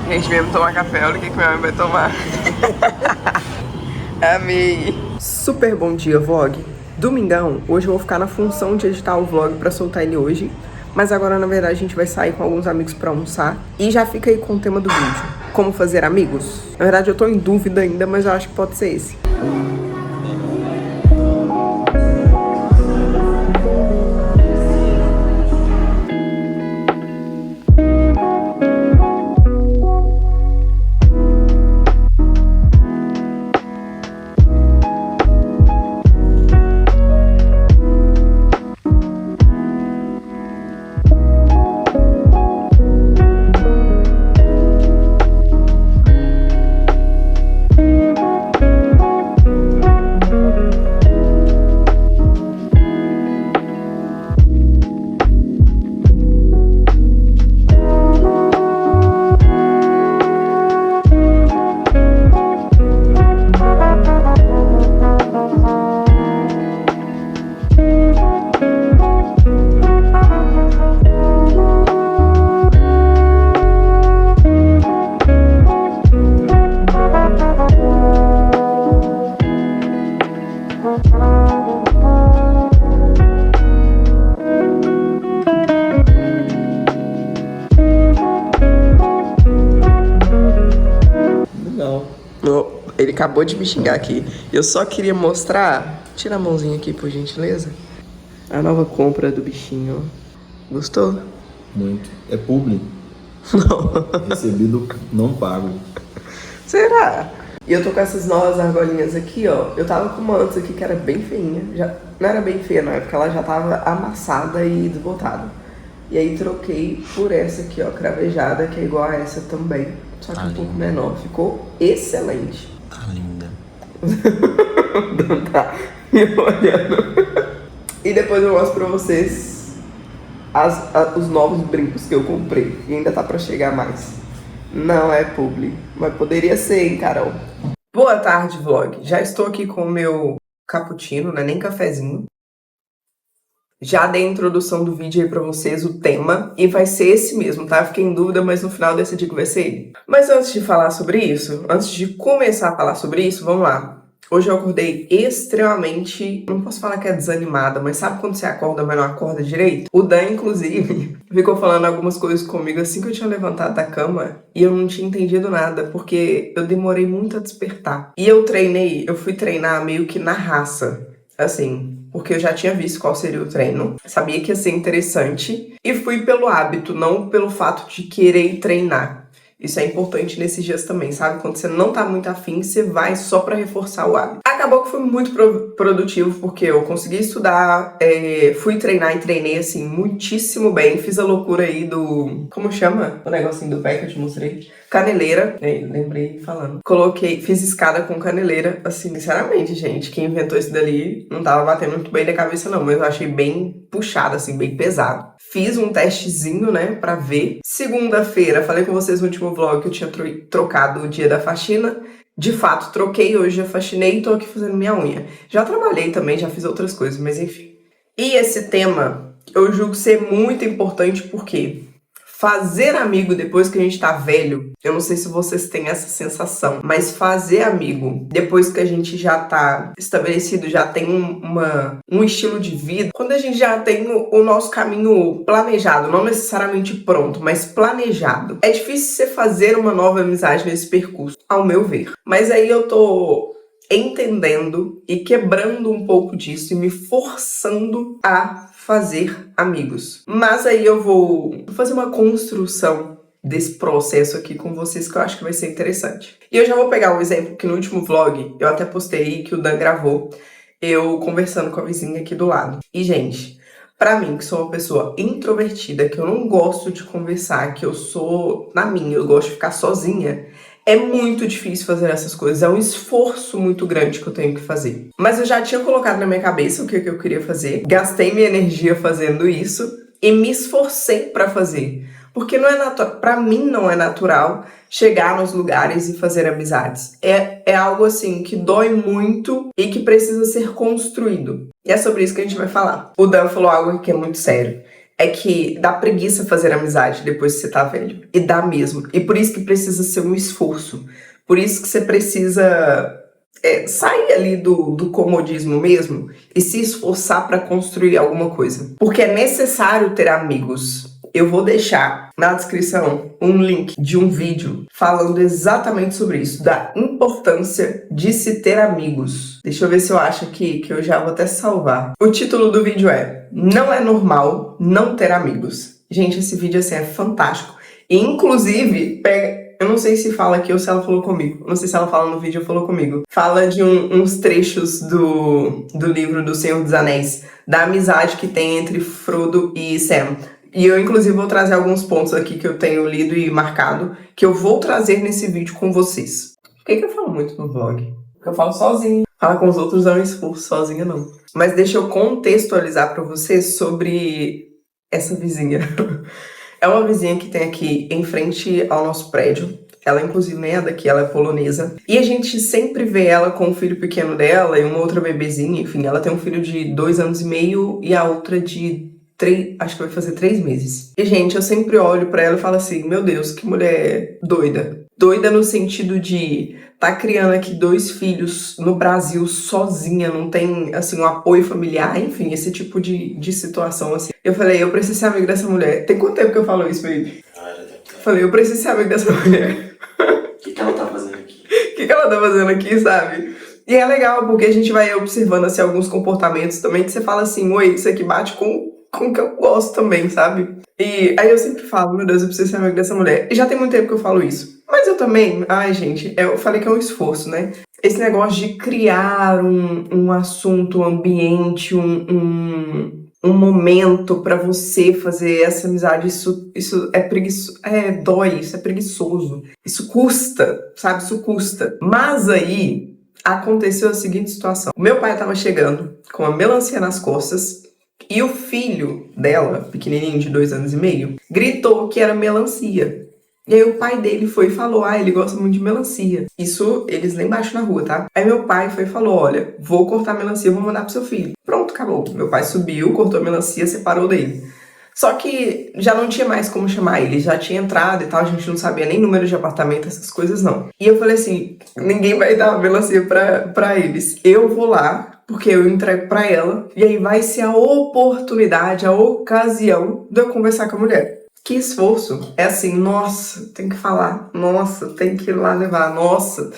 Gente, viemos tomar café, olha o que minha mãe vai tomar. Amei. Super bom dia, vlog. Domingão, hoje eu vou ficar na função de editar o vlog pra soltar ele hoje. Mas agora, na verdade, a gente vai sair com alguns amigos pra almoçar. E já fica aí com o tema do vídeo. Como fazer amigos? Na verdade, eu tô em dúvida ainda, mas eu acho que pode ser esse. Ele acabou de me xingar aqui. Eu só queria mostrar... Tira a mãozinha aqui, por gentileza. A nova compra do bichinho. Gostou? Muito. É publi. Não. Recebido não pago. Será? E eu tô com essas novas argolinhas aqui, ó. Eu tava com uma antes aqui que era bem feinha. Já não era bem feia na época, ela já tava amassada e desbotada. E aí troquei por essa aqui, ó, cravejada, que é igual a essa também. Só que um pouco menor. Ficou excelente. Tá linda. Não tá me olhando. E depois eu mostro pra vocês os novos brincos que eu comprei. E ainda tá pra chegar mais. Não é publi, mas poderia ser, hein, Carol? Boa tarde, vlog. Já estou aqui com o meu cappuccino, não é nem cafezinho. Já dei a introdução do vídeo aí pra vocês, o tema, e vai ser esse mesmo, tá? Fiquei em dúvida, mas no final decidi que vai ser ele. Mas antes de falar sobre isso, antes de começar a falar sobre isso, vamos lá. Hoje eu acordei extremamente, não posso falar que é desanimada, mas sabe quando você acorda, mas não acorda direito? O Dan, inclusive, ficou falando algumas coisas comigo assim que eu tinha levantado da cama e eu não tinha entendido nada, porque eu demorei muito a despertar. E eu fui treinar meio que na raça, assim... Porque eu já tinha visto qual seria o treino, sabia que ia ser interessante e fui pelo hábito, não pelo fato de querer treinar. Isso é importante nesses dias também, sabe? Quando você não tá muito afim, você vai só pra reforçar o hábito. Acabou que foi muito produtivo, porque eu consegui estudar, fui treinar e treinei, assim, muitíssimo bem. Fiz a loucura aí do... Como chama? O negocinho do pé que eu te mostrei. Caneleira. Lembrei falando. Fiz escada com caneleira. Assim, sinceramente, gente, quem inventou isso dali não tava batendo muito bem na cabeça, não. Mas eu achei bem puxado, assim, bem pesado. Fiz um testezinho, né, pra ver. Segunda-feira, falei com vocês no último vlog que eu tinha trocado o dia da faxina. De fato, troquei hoje, já faxinei e tô aqui fazendo minha unha. Já trabalhei também, já fiz outras coisas, mas enfim. E esse tema, eu julgo ser muito importante porque fazer amigo depois que a gente tá velho, eu não sei se vocês têm essa sensação, mas fazer amigo depois que a gente já tá estabelecido, já tem um estilo de vida, quando a gente já tem o nosso caminho planejado, não necessariamente pronto, mas planejado, é difícil você fazer uma nova amizade nesse percurso, ao meu ver. Mas aí eu tô entendendo e quebrando um pouco disso e me forçando a fazer amigos. Mas aí eu vou fazer uma construção desse processo aqui com vocês que eu acho que vai ser interessante. E eu já vou pegar um exemplo que no último vlog eu até postei que o Dan gravou, eu conversando com a vizinha aqui do lado. E gente, pra mim que sou uma pessoa introvertida, que eu não gosto de conversar, que eu sou na minha, eu gosto de ficar sozinha, é muito difícil fazer essas coisas, é um esforço muito grande que eu tenho que fazer. Mas eu já tinha colocado na minha cabeça o que eu queria fazer, gastei minha energia fazendo isso e me esforcei pra fazer. Porque não é natural, pra mim não é natural chegar nos lugares e fazer amizades. É algo assim que dói muito e que precisa ser construído. E é sobre isso que a gente vai falar. O Dan falou algo que é muito sério. é que dá preguiça fazer amizade depois que você tá velho. E dá mesmo. E por isso que precisa ser um esforço. Por isso que você precisa sair ali do comodismo mesmo e se esforçar para construir alguma coisa. Porque é necessário ter amigos. Eu vou deixar na descrição um link de um vídeo falando exatamente sobre isso, da importância de se ter amigos. Deixa eu ver se eu acho aqui, que eu já vou até salvar. O título do vídeo é Não é normal não ter amigos. Gente, esse vídeo assim é fantástico. E inclusive, eu não sei se fala aqui ou se ela falou comigo. Não sei se ela fala no vídeo ou falou comigo. Fala de uns trechos do livro do Senhor dos Anéis, da amizade que tem entre Frodo e Sam. E eu, inclusive, vou trazer alguns pontos aqui que eu tenho lido e marcado, que eu vou trazer nesse vídeo com vocês. Por que eu falo muito no vlog? Porque eu falo sozinho. Falar com os outros é um esforço, sozinha não. Mas deixa eu contextualizar pra vocês sobre essa vizinha. É uma vizinha que tem aqui em frente ao nosso prédio. Ela, inclusive, nem é daqui, ela é polonesa. E a gente sempre vê ela com o filho pequeno dela e uma outra bebezinha. Enfim, ela tem um filho de 2 anos e meio e a outra de acho que vai fazer 3 meses. E, gente, eu sempre olho pra ela e falo assim, meu Deus, que mulher doida. Doida no sentido de tá criando aqui 2 filhos no Brasil sozinha, não tem, assim, um apoio familiar, enfim, esse tipo de situação, assim. Eu falei, eu preciso ser amiga dessa mulher. Tem quanto tempo que eu falo isso, baby? Já tem tempo. Falei, eu preciso ser amiga dessa mulher. O que ela tá fazendo aqui? O que ela tá fazendo aqui, sabe? E é legal, porque a gente vai observando, assim, alguns comportamentos também, que você fala assim, oi, isso aqui bate com o que eu gosto também, sabe? E aí eu sempre falo, meu Deus, eu preciso ser amiga dessa mulher. E já tem muito tempo que eu falo isso. Mas eu também, ai gente, eu falei que é um esforço, né? Esse negócio de criar um assunto, um ambiente, um momento pra você fazer essa amizade, isso é preguiçoso, dói, isso é preguiçoso. Isso custa, sabe? Isso custa. Mas aí aconteceu a seguinte situação. O meu pai tava chegando com uma melancia nas costas e o filho dela, pequenininho de 2 anos e meio, gritou que era melancia. E aí o pai dele foi e falou, ele gosta muito de melancia. Isso eles lá embaixo na rua, tá? Aí meu pai foi e falou, olha, vou cortar a melancia, vou mandar pro seu filho. Pronto, acabou. Meu pai subiu, cortou a melancia, separou dele. Só que já não tinha mais como chamar ele, já tinha entrado e tal, a gente não sabia nem número de apartamento, essas coisas não. E eu falei assim, ninguém vai dar a melancia pra eles. Eu vou lá, porque eu entrego pra ela, e aí vai ser a oportunidade, a ocasião de eu conversar com a mulher. Que esforço. É assim, nossa, tem que falar, nossa, tem que ir lá levar, nossa,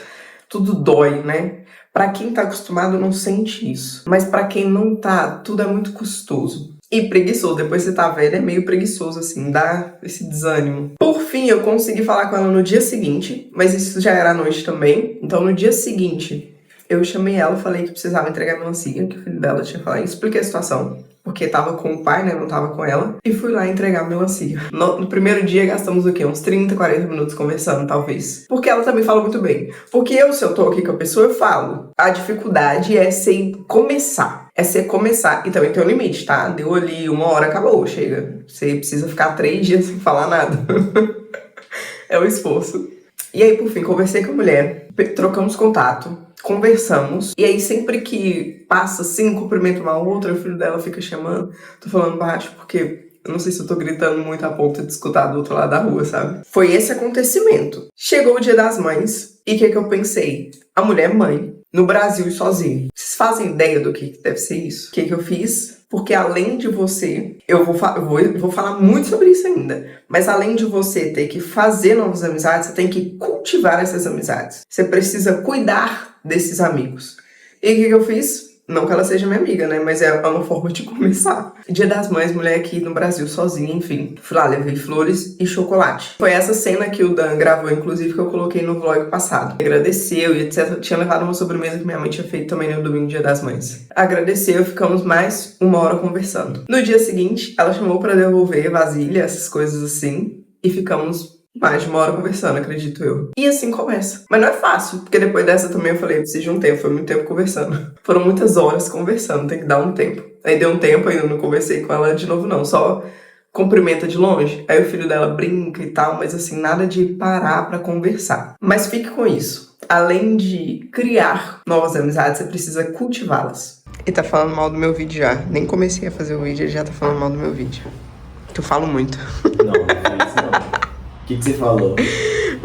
tudo dói, né? Pra quem tá acostumado não sente isso, mas pra quem não tá, tudo é muito custoso. E preguiçoso, depois você tá velho, é meio preguiçoso, assim, dá esse desânimo. Por fim, eu consegui falar com ela no dia seguinte, mas isso já era à noite também. Então, no dia seguinte, eu chamei ela, falei que precisava entregar a melancia, que o filho dela tinha falado, e expliquei a situação. Porque tava com o pai, né, não tava com ela. E fui lá entregar a melancia. No primeiro dia, gastamos o quê? Uns 30, 40 minutos conversando, talvez. Porque ela também fala muito bem. Porque se eu tô aqui com a pessoa, eu falo. A dificuldade é ser começar. É ser começar. E também tem um limite, tá? Deu ali 1 hora, acabou, chega. Você precisa ficar 3 dias sem falar nada. É um esforço. E aí, por fim, conversei com a mulher. Trocamos contato. Conversamos, e aí sempre que passa assim, cumprimenta uma outra, o filho dela fica chamando, tô falando baixo porque eu não sei se eu tô gritando muito a ponto de escutar do outro lado da rua, sabe? Foi esse acontecimento. Chegou o Dia das Mães, e o que eu pensei? A mulher mãe, no Brasil e sozinha. Vocês fazem ideia do que deve ser isso? O que eu fiz? Porque além de você, eu vou falar muito sobre isso ainda, mas além de você ter que fazer novas amizades, você tem que cultivar essas amizades. Você precisa cuidar desses amigos. E o que eu fiz? Não que ela seja minha amiga, né? Mas é uma forma de começar. Dia das Mães, mulher aqui no Brasil sozinha, enfim. Fui lá, levei flores e chocolate. Foi essa cena que o Dan gravou, inclusive, que eu coloquei no vlog passado. Agradeceu e etc. Tinha levado uma sobremesa que minha mãe tinha feito também no domingo, Dia das Mães. Agradeceu, ficamos mais 1 hora conversando. No dia seguinte, ela chamou pra devolver vasilha, essas coisas assim. E ficamos mais de 1 hora conversando, acredito eu. E assim começa. Mas não é fácil, porque depois dessa também eu falei, eu preciso de um tempo, foi muito tempo conversando. Foram muitas horas conversando, tem que dar um tempo. Aí deu um tempo, ainda não conversei com ela de novo não, só cumprimenta de longe. Aí o filho dela brinca e tal, mas assim, nada de parar pra conversar. Mas fique com isso. Além de criar novas amizades, você precisa cultivá-las. E tá falando mal do meu vídeo já. Nem comecei a fazer o vídeo, ele já tá falando mal do meu vídeo. Que eu falo muito. Não, não foi isso não. O que você falou?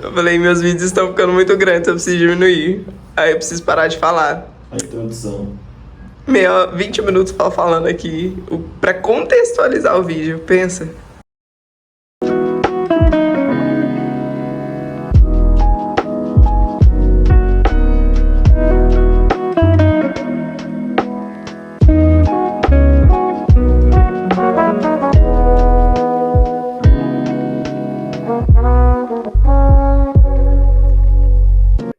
Eu falei, meus vídeos estão ficando muito grandes, eu preciso diminuir. Aí eu preciso parar de falar. A introdução. 20 minutos falando aqui pra contextualizar o vídeo, pensa.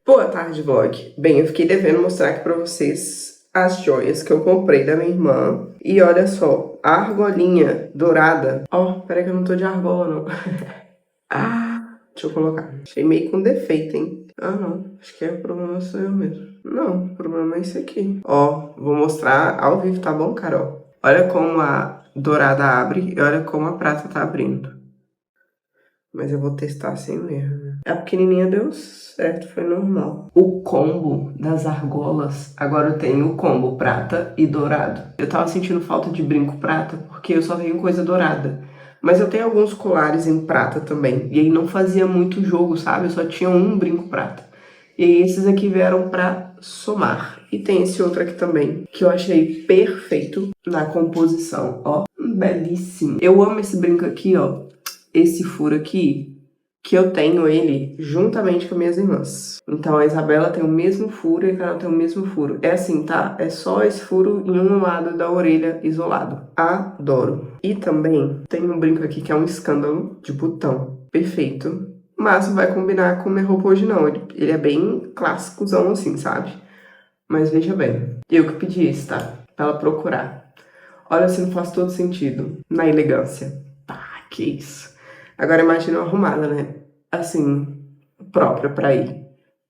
Boa tarde, vlog. Bem, eu fiquei devendo mostrar aqui pra vocês as joias que eu comprei da minha irmã. E olha só, a argolinha dourada. Ó, peraí que eu não tô de argola, não. Deixa eu colocar. Achei meio com defeito, hein? Ah, não. Acho que o problema sou eu mesmo. Não, o problema é esse aqui. Ó, vou mostrar ao vivo, tá bom, Carol? Olha como a dourada abre e olha como a prata tá abrindo. Mas eu vou testar sem erro, né? A pequenininha deu certo, foi normal. O combo das argolas, agora eu tenho o combo prata e dourado. Eu tava sentindo falta de brinco prata, porque eu só tenho coisa dourada. Mas eu tenho alguns colares em prata também. E aí não fazia muito jogo, sabe? Eu só tinha um brinco prata. E aí esses aqui vieram pra somar. E tem esse outro aqui também, que eu achei perfeito na composição. Ó, belíssimo. Eu amo esse brinco aqui, ó. Esse furo aqui, que eu tenho ele juntamente com minhas irmãs. Então a Isabela tem o mesmo furo e a Carol tem o mesmo furo. É assim, tá? É só esse furo em um lado da orelha isolado. Adoro. E também tem um brinco aqui que é um escândalo de botão. Perfeito. Mas não vai combinar com minha roupa hoje não. Ele é bem clássicozão assim, sabe? Mas veja bem, eu que pedi esse, tá? Pra ela procurar. Olha se não faz todo sentido na elegância. Pá, que isso. Agora imagina uma arrumada, né? Assim, própria pra ir.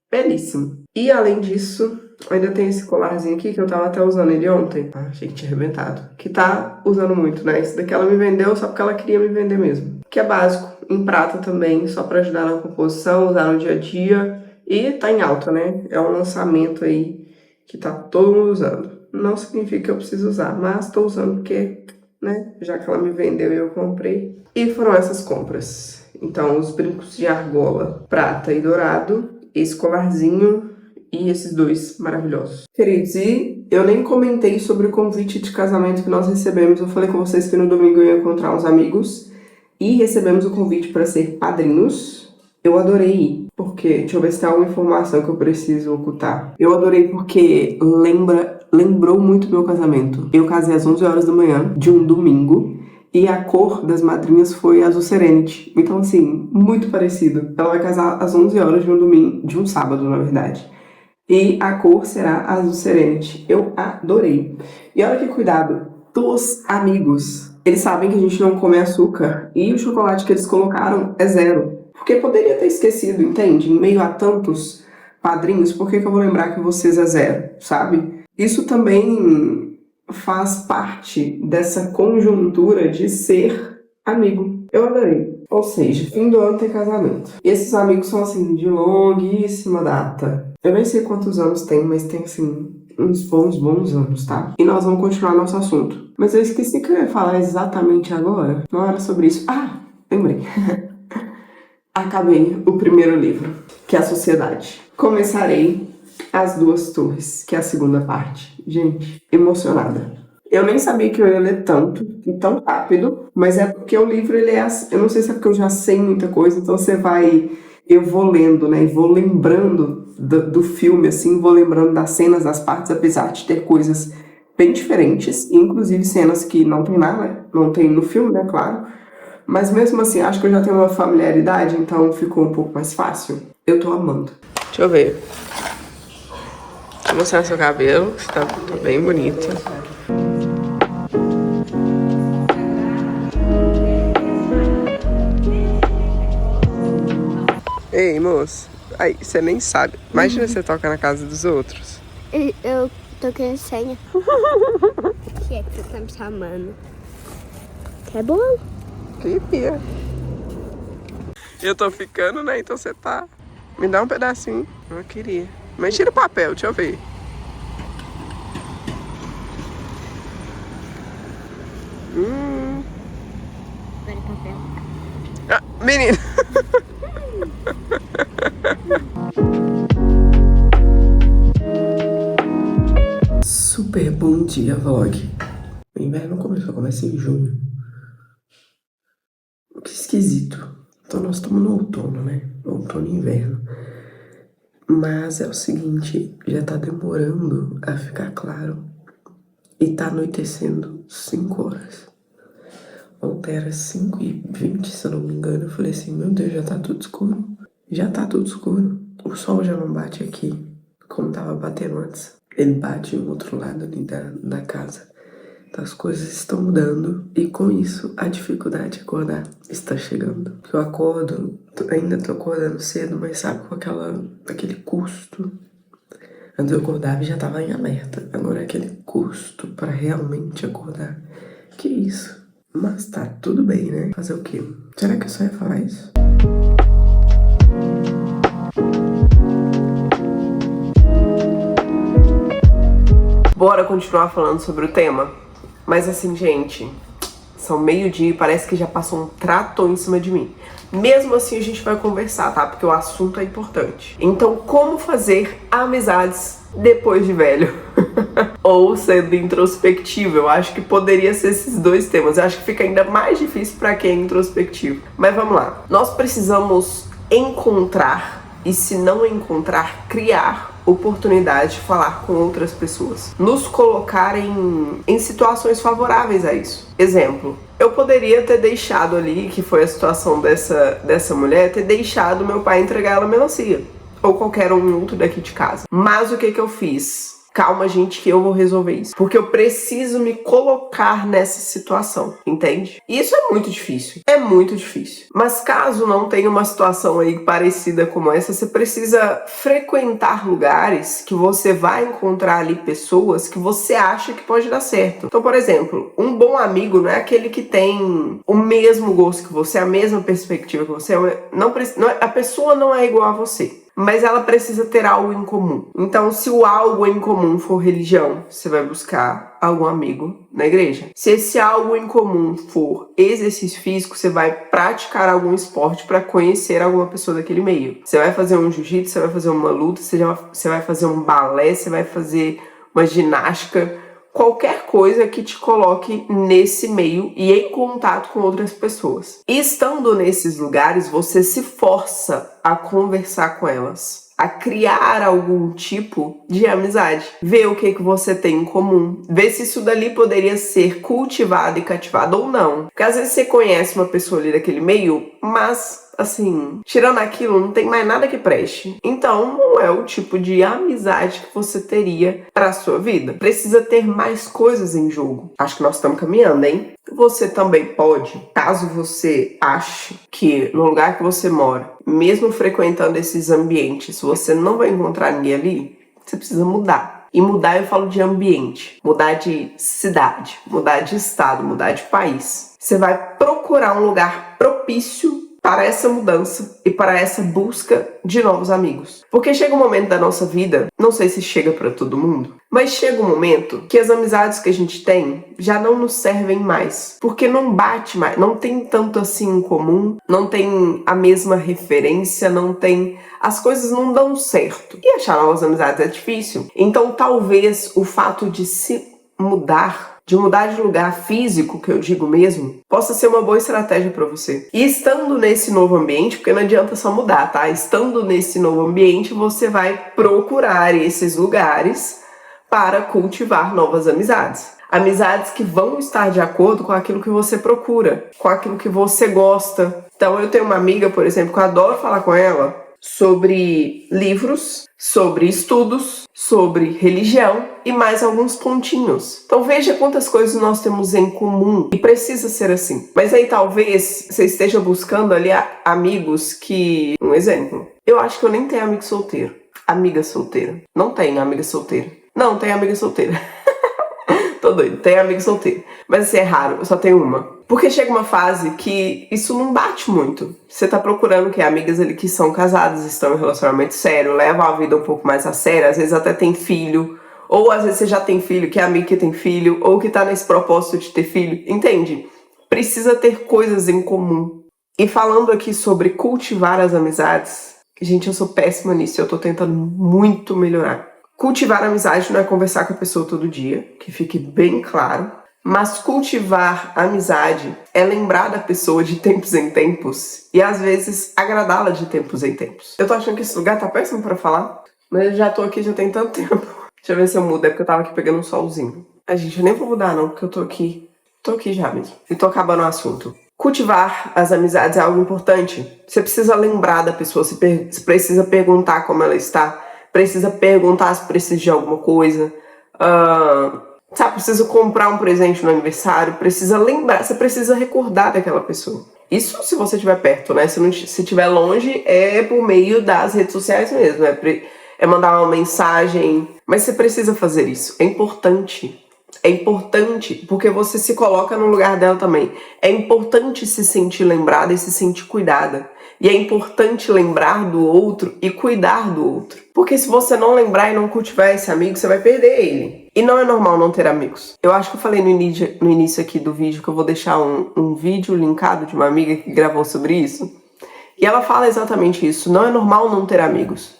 Belíssimo. E além disso, ainda tem esse colarzinho aqui que eu tava até usando ele ontem. Ah, achei que tinha arrebentado. Que tá usando muito, né? Esse daqui ela me vendeu só porque ela queria me vender mesmo. Que é básico, em prata também, só pra ajudar na composição, usar no dia a dia. E tá em alta, né? É um lançamento aí que tá todo mundo usando. Não significa que eu preciso usar, mas tô usando porque, né? Já que ela me vendeu e eu comprei. E foram essas compras. Então, os brincos de argola, prata e dourado, esse colarzinho e esses dois maravilhosos. Queridos, e eu nem comentei sobre o convite de casamento que nós recebemos. Eu falei com vocês que no domingo eu ia encontrar uns amigos e recebemos o convite para ser padrinhos. Eu adorei ir, porque, deixa eu ver se tem alguma informação que eu preciso ocultar. Eu adorei porque lembrou muito meu casamento. Eu casei às 11 horas da manhã de um domingo. E a cor das madrinhas foi azul serenity. Então, assim, muito parecido. Ela vai casar às 11 horas de um domingo, de um sábado, na verdade. E a cor será azul serenity. Eu adorei. E olha que cuidado dos amigos. Eles sabem que a gente não come açúcar. E o chocolate que eles colocaram é 0. Porque poderia ter esquecido, entende? Em meio a tantos padrinhos, por que eu vou lembrar que vocês é 0, sabe? Isso também faz parte dessa conjuntura de ser amigo. Eu adorei. Ou seja, fim do ano tem casamento. E esses amigos são, assim, de longuíssima data. Eu nem sei quantos anos tem, mas tem, assim, uns bons anos, tá? E nós vamos continuar nosso assunto. Mas eu esqueci que eu ia falar exatamente agora. Não era sobre isso. Ah, lembrei. Acabei o primeiro livro, que é A Sociedade. Começarei As Duas Torres, que é a segunda parte. Gente, emocionada. Eu nem sabia que eu ia ler tanto e tão rápido, mas é porque o livro, ele é assim, eu não sei se é porque eu já sei muita coisa, então eu vou lendo, né, e vou lembrando do filme, assim, vou lembrando das cenas, das partes, apesar de ter coisas bem diferentes, inclusive cenas que não tem nada, não tem no filme, né, claro, mas mesmo assim, acho que eu já tenho uma familiaridade, então ficou um pouco mais fácil. Eu tô amando. Deixa eu ver. Deixa eu mostrar seu cabelo, que tá bem bonito. Ei, moço. Aí, você nem sabe. Imagina você tocar na casa dos outros. Eu toquei a senha. O que é que você tá me chamando? Quer bolo? Queria. Eu tô ficando, né? Então você tá... Me dá um pedacinho. Eu queria. Mas tira o papel, deixa eu ver. Menino. Super bom dia, vlog. O inverno começa em junho. Que esquisito. Então nós estamos no outono, né? Outono e inverno. Mas é o seguinte, já tá demorando a ficar claro. E tá anoitecendo 5 horas. Ontem era 5h20, se eu não me engano. Eu falei assim, meu Deus, já tá tudo escuro. Já tá tudo escuro. O sol já não bate aqui, como tava batendo antes. Ele bate em outro lado ali da casa. Então as coisas estão mudando. E com isso, a dificuldade de acordar está chegando. Eu acordo, ainda tô acordando cedo, mas sabe, com aquele custo. Antes eu acordava e já tava em alerta. Agora é aquele custo pra realmente acordar. Que isso? Mas tá tudo bem, né? Fazer o quê? Será que eu só ia falar isso? Bora continuar falando sobre o tema? Mas assim, gente, são 12:00 e parece que já passou um trator em cima de mim. Mesmo assim a gente vai conversar, tá? Porque o assunto é importante. Então, como fazer amizades depois de velho? Ou sendo introspectivo? Eu acho que poderia ser esses dois temas. Eu acho que fica ainda mais difícil pra quem é introspectivo. Mas vamos lá. Nós precisamos encontrar, e se não encontrar, criar oportunidade de falar com outras pessoas. Nos colocar em situações favoráveis a isso. Exemplo, eu poderia ter deixado ali, que foi a situação dessa mulher, ter deixado meu pai entregar ela melancia. Ou qualquer um outro daqui de casa. Mas o que eu fiz? Calma, gente, que eu vou resolver isso. Porque eu preciso me colocar nessa situação, entende? E isso é muito difícil. É muito difícil. Mas caso não tenha uma situação aí parecida como essa, você precisa frequentar lugares que você vai encontrar ali pessoas que você acha que pode dar certo. Então, por exemplo, um bom amigo não é aquele que tem o mesmo gosto que você, a mesma perspectiva que você. A pessoa não é igual a você. Mas ela precisa ter algo em comum. Então, se o algo em comum for religião, você vai buscar algum amigo na igreja. Se esse algo em comum for exercício físico, você vai praticar algum esporte para conhecer alguma pessoa daquele meio. Você vai fazer um jiu-jitsu, você vai fazer uma luta, você vai fazer um balé, você vai fazer uma ginástica, qualquer coisa que te coloque nesse meio e em contato com outras pessoas. E estando nesses lugares, você se força a conversar com elas, a criar algum tipo de amizade. Ver o que você tem em comum. Ver se isso dali poderia ser cultivado e cativado ou não. Porque às vezes você conhece uma pessoa ali daquele meio, mas assim, tirando aquilo, não tem mais nada que preste. Então, não é o tipo de amizade que você teria para sua vida. Precisa ter mais coisas em jogo. Acho que nós estamos caminhando, hein? Você também pode, caso você ache que no lugar que você mora, mesmo frequentando esses ambientes, você não vai encontrar ninguém ali, você precisa mudar. E mudar, eu falo de ambiente, mudar de cidade, mudar de estado, mudar de país. Você vai procurar um lugar propício para essa mudança e para essa busca de novos amigos. Porque chega um momento da nossa vida, não sei se chega para todo mundo, mas chega um momento que as amizades que a gente tem já não nos servem mais. Porque não bate mais, não tem tanto assim em comum, não tem a mesma referência, as coisas não dão certo. E achar novas amizades é difícil. Então talvez o fato de se mudar, de mudar de lugar físico, que eu digo mesmo, possa ser uma boa estratégia para você. E estando nesse novo ambiente, porque não adianta só mudar, tá? Estando nesse novo ambiente, você vai procurar esses lugares para cultivar novas amizades. Amizades que vão estar de acordo com aquilo que você procura, com aquilo que você gosta. Então eu tenho uma amiga, por exemplo, que eu adoro falar com ela sobre livros, sobre estudos, sobre religião e mais alguns pontinhos. Então veja quantas coisas nós temos em comum e precisa ser assim. Mas aí talvez você esteja buscando ali amigos que... Um exemplo, eu acho que eu nem tenho amigo solteiro. Amiga solteira. Não tenho amiga solteira. Não, tenho amiga solteira. Tô doido, tenho amigo solteiro. Mas assim, é raro, eu só tenho uma. Porque chega uma fase que isso não bate muito. Você tá procurando amigas ali que são casadas, estão em relacionamento sério, levam a vida um pouco mais a sério, às vezes até tem filho, ou às vezes você já tem filho, que é amigo que tem filho, ou que tá nesse propósito de ter filho, entende? Precisa ter coisas em comum. E falando aqui sobre cultivar as amizades, gente, eu sou péssima nisso, eu tô tentando muito melhorar. Cultivar a amizade não é conversar com a pessoa todo dia, que fique bem claro. Mas cultivar a amizade é lembrar da pessoa de tempos em tempos e às vezes agradá-la de tempos em tempos. Eu tô achando que esse lugar tá péssimo pra falar, mas eu já tô aqui já tem tanto tempo. Deixa eu ver se eu mudo, é porque eu tava aqui pegando um solzinho. A gente, eu nem vou mudar não, porque eu tô aqui já mesmo. E tô acabando o assunto. Cultivar as amizades é algo importante. Você precisa lembrar da pessoa, você precisa perguntar como ela está, precisa perguntar se precisa de alguma coisa. Sabe, precisa comprar um presente no aniversário, precisa lembrar, você precisa recordar daquela pessoa. Isso se você estiver perto, né? Se estiver longe, é por meio das redes sociais mesmo. É mandar uma mensagem. Mas você precisa fazer isso. É importante. É importante porque você se coloca no lugar dela também. É importante se sentir lembrada e se sentir cuidada. E é importante lembrar do outro e cuidar do outro. Porque se você não lembrar e não cultivar esse amigo, você vai perder ele. E não é normal não ter amigos. Eu acho que eu falei no início aqui do vídeo que eu vou deixar um vídeo linkado de uma amiga que gravou sobre isso. E ela fala exatamente isso. Não é normal não ter amigos.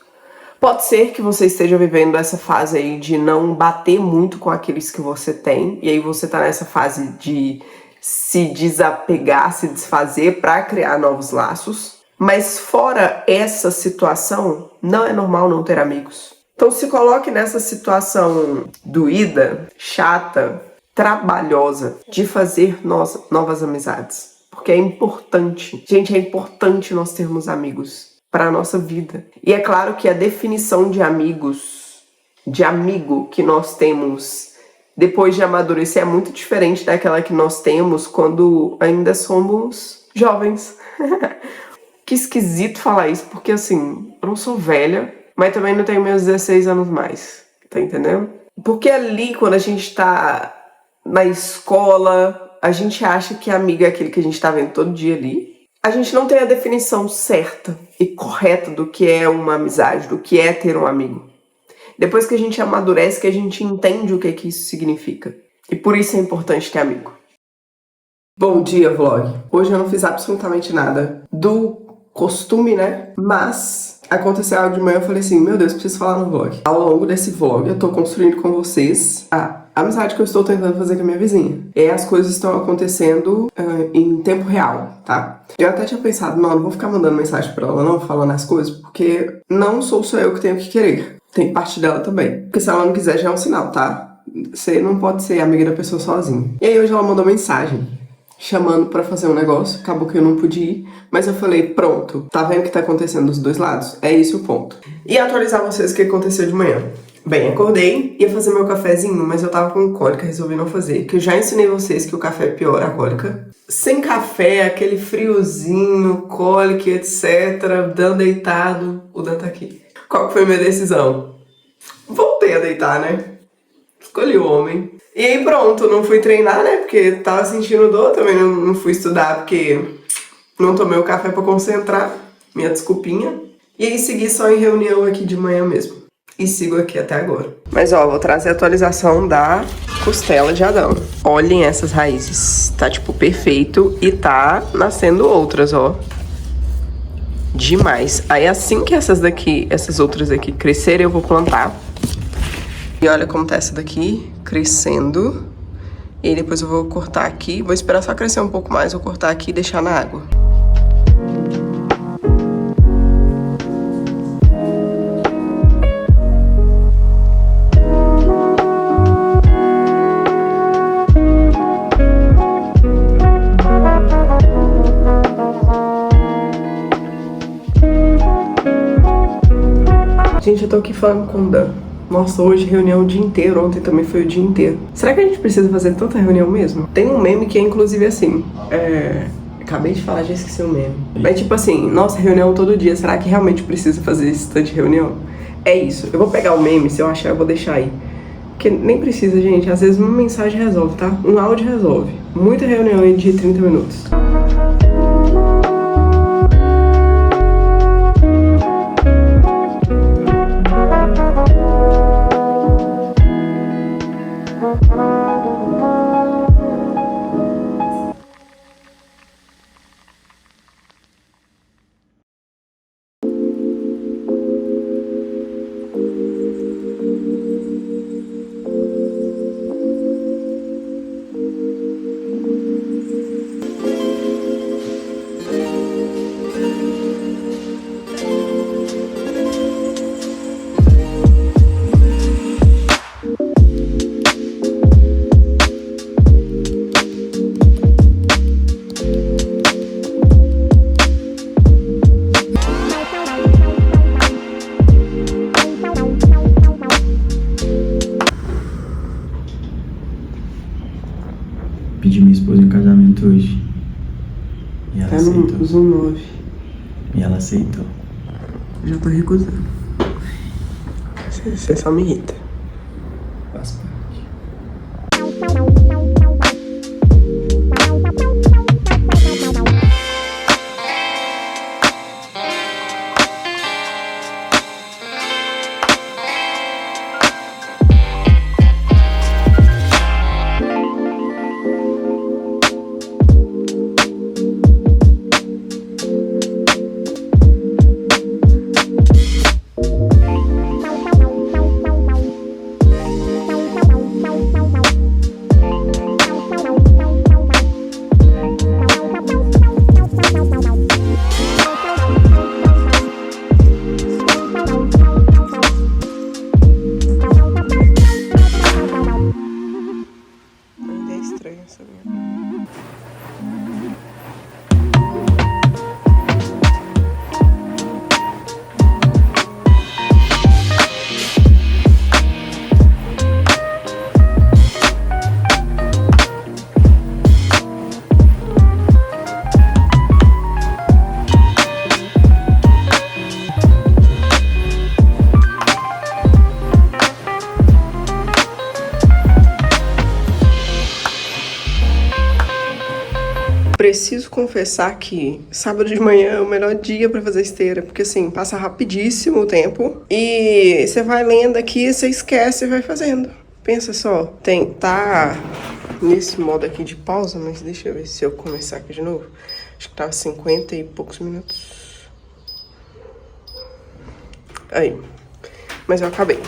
Pode ser que você esteja vivendo essa fase aí de não bater muito com aqueles que você tem. E aí você tá nessa fase de se desapegar, se desfazer para criar novos laços. Mas fora essa situação, não é normal não ter amigos. Então se coloque nessa situação doída, chata, trabalhosa de fazer novas amizades. Porque é importante. Gente, é importante nós termos amigos para a nossa vida. E é claro que a definição de amigos, de amigo que nós temos depois de amadurecer é muito diferente daquela que nós temos quando ainda somos jovens. Que esquisito falar isso, porque assim, eu não sou velha, mas também não tenho meus 16 anos mais, tá entendendo? Porque ali, quando a gente tá na escola, a gente acha que amigo é aquele que a gente tá vendo todo dia ali. A gente não tem a definição certa e correta do que é uma amizade, do que é ter um amigo. Depois que a gente amadurece, que a gente entende o que isso significa. E por isso é importante ter amigo. Bom dia, vlog. Hoje eu não fiz absolutamente nada do costume, né? Mas aconteceu algo de manhã, eu falei assim, meu Deus, preciso falar no vlog. Ao longo desse vlog, eu tô construindo com vocês a amizade que eu estou tentando fazer com a minha vizinha. E as coisas estão acontecendo em tempo real, tá? Eu até tinha pensado, não vou ficar mandando mensagem pra ela não, falando as coisas, porque não sou só eu que tenho que querer. Tem parte dela também. Porque se ela não quiser, já é um sinal, tá? Você não pode ser amiga da pessoa sozinho. E aí hoje ela mandou mensagem chamando pra fazer um negócio, acabou que eu não pude ir, mas eu falei, pronto, tá vendo o que tá acontecendo dos dois lados? É esse o ponto. E atualizar vocês o que aconteceu de manhã. Bem, acordei, ia fazer meu cafezinho, mas eu tava com cólica, resolvi não fazer, que eu já ensinei vocês que o café piora a cólica. Sem café, aquele friozinho, cólica, etc, Dan deitado, o Dan tá aqui. Qual que foi a minha decisão? Voltei a deitar, né? Escolhi o homem. E aí pronto, não fui treinar, né? Porque tava sentindo dor, também não fui estudar porque não tomei o café pra concentrar. Minha desculpinha. E aí segui só em reunião aqui de manhã mesmo. E sigo aqui até agora. Mas ó, vou trazer a atualização da costela de Adão. Olhem essas raízes. Tá tipo perfeito e tá nascendo outras, ó. Demais. Aí assim que essas outras aqui crescerem, eu vou plantar. E olha como tá essa daqui, crescendo. E aí depois eu vou cortar aqui. Vou esperar só crescer um pouco mais, vou cortar aqui e deixar na água. Gente, eu tô aqui falando com o Dan. Nossa, hoje reunião o dia inteiro, ontem também foi o dia inteiro. Será que a gente precisa fazer tanta reunião mesmo? Tem um meme que é inclusive assim, acabei de falar, já esqueci o meme. Mas tipo assim, nossa, reunião todo dia, será que realmente precisa fazer esse tanto de reunião? É isso, eu vou pegar o meme, se eu achar eu vou deixar aí. Porque nem precisa, gente, às vezes uma mensagem resolve, tá? Um áudio resolve. Muita reunião aí de 30 minutos. pedi minha esposa em casamento hoje. E ela Tá aceitou. no Zoom 9. E ela aceitou. Já tô recusando. Você só me irrita. Faz parte. Ainda é estranho essa minha. Preciso confessar que sábado de manhã é o melhor dia pra fazer esteira, porque assim, passa rapidíssimo o tempo e você vai lendo aqui, você esquece e vai fazendo. Pensa só, tá nesse modo aqui de pausa, mas deixa eu ver se eu começar aqui de novo. Acho que tava 50 e poucos minutos. Aí. Mas eu acabei.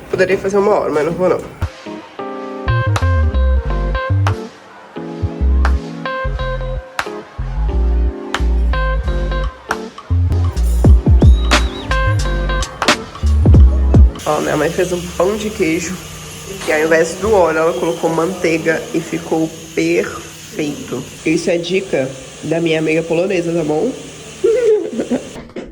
Poderia fazer 1 hora, mas não vou não. Ó, minha mãe fez um pão de queijo e ao invés do óleo ela colocou manteiga e ficou perfeito. Isso é dica da minha amiga polonesa, tá bom?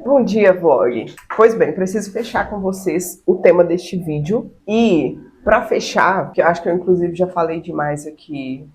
Bom dia, vlog. Pois bem, preciso fechar com vocês o tema deste vídeo. E pra fechar, que eu acho que eu inclusive já falei demais aqui,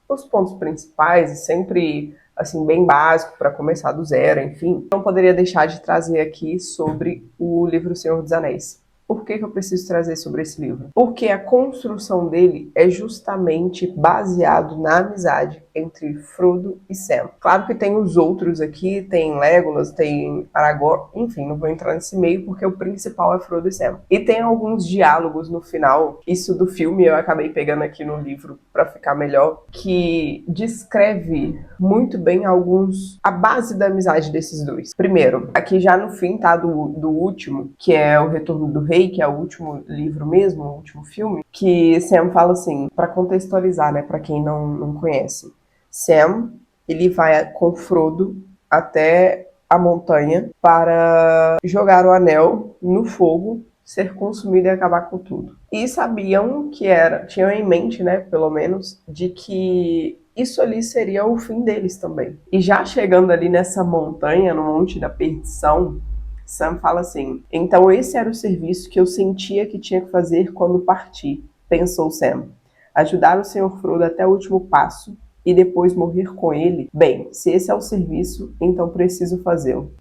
os pontos principais, e sempre assim, bem básico para começar do zero, enfim, não poderia deixar de trazer aqui sobre o livro Senhor dos Anéis. Por que eu preciso trazer sobre esse livro? Porque a construção dele é justamente baseado na amizade entre Frodo e Sam. Claro que tem os outros aqui, tem Legolas, tem Aragorn, enfim, não vou entrar nesse meio porque o principal é Frodo e Sam. E tem alguns diálogos no final, isso do filme eu acabei pegando aqui no livro para ficar melhor, que descreve muito bem a base da amizade desses dois. Primeiro, aqui já no fim, tá, do último, que é O Retorno do Rei, que é o último livro mesmo, o último filme, que Sam fala assim, para contextualizar, né, para quem não conhece. Sam, ele vai com Frodo até a montanha para jogar o anel no fogo, ser consumido e acabar com tudo. E sabiam tinham em mente, né, pelo menos, de que isso ali seria o fim deles também. E já chegando ali nessa montanha, no Monte da Perdição, Sam fala assim, então esse era o serviço que eu sentia que tinha que fazer quando parti, pensou Sam. Ajudar o Sr. Frodo até o último passo e depois morrer com ele? Bem, se esse é o serviço, então preciso fazê-lo.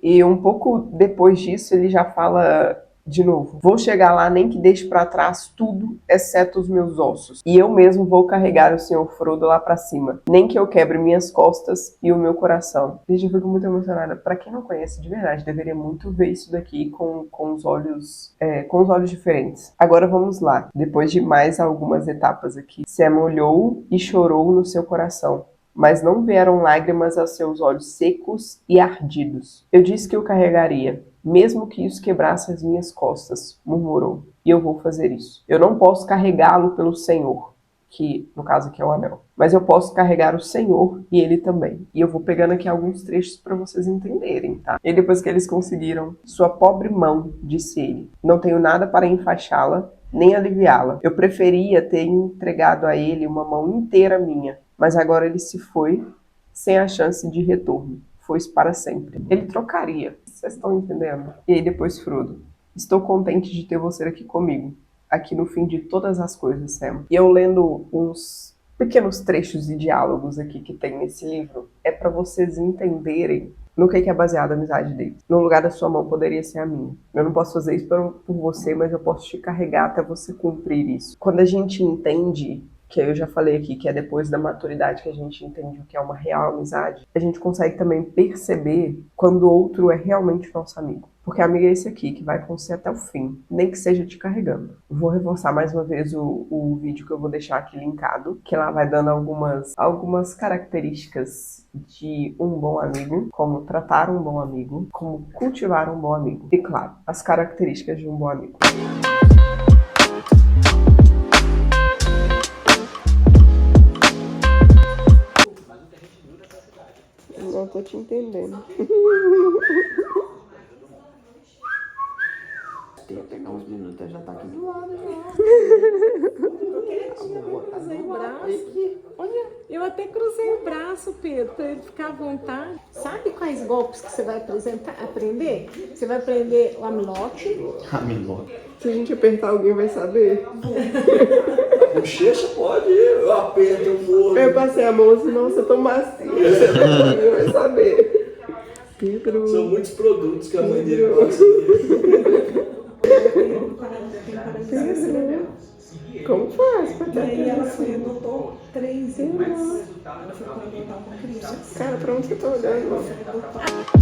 E um pouco depois disso ele já fala de novo, vou chegar lá nem que deixe para trás tudo, exceto os meus ossos. E eu mesmo vou carregar o Sr. Frodo lá para cima, nem que eu quebre minhas costas e o meu coração. Gente, eu fico muito emocionada. Para quem não conhece de verdade, deveria muito ver isso daqui com os olhos diferentes. Agora vamos lá. Depois de mais algumas etapas aqui, Sam olhou e chorou no seu coração. Mas não vieram lágrimas aos seus olhos secos e ardidos. Eu disse que o carregaria, mesmo que isso quebrasse as minhas costas, murmurou. E eu vou fazer isso. Eu não posso carregá-lo pelo Senhor, que no caso aqui é o anel. Mas eu posso carregar o Senhor e ele também. E eu vou pegando aqui alguns trechos para vocês entenderem, tá? E depois que eles conseguiram, sua pobre mão, disse ele, não tenho nada para enfaixá-la, nem aliviá-la. Eu preferia ter entregado a ele uma mão inteira minha. Mas agora ele se foi sem a chance de retorno. Foi-se para sempre. Ele trocaria. Vocês estão entendendo? E aí depois Frodo. Estou contente de ter você aqui comigo. aqui no fim de todas as coisas, Sam. E eu lendo uns pequenos trechos de diálogos aqui que tem nesse livro, é para vocês entenderem no que é baseada a amizade deles. No lugar da sua mão poderia ser a minha. Eu não posso fazer isso por você, mas eu posso te carregar até você cumprir isso. Quando a gente entende, que eu já falei aqui, que é depois da maturidade que a gente entende o que é uma real amizade, a gente consegue também perceber quando o outro é realmente nosso amigo. Porque amigo é esse aqui, que vai com você até o fim, nem que seja te carregando. Vou reforçar mais uma vez o vídeo que eu vou deixar aqui linkado, que lá vai dando algumas características de um bom amigo, como tratar um bom amigo, como cultivar um bom amigo. E claro, as características de um bom amigo. Não tô te entendendo. Tem que pegar uns minutos, já tá aqui do lado. Eu até cruzei o braço, Pedro, para ele ficar à vontade. Sabe quais golpes que você vai aprender? Você vai aprender o armlock. Se a gente apertar, alguém vai saber. Bochecha pode, eu aperto, eu morro. Eu passei a mão assim, nossa, eu tô macia. Ninguém vai saber. Pedro. São muitos produtos que a mãe dele passa. Como faz pra ter? E aí ela foi, botou 3 euros. Cara, pra onde você tá olhando?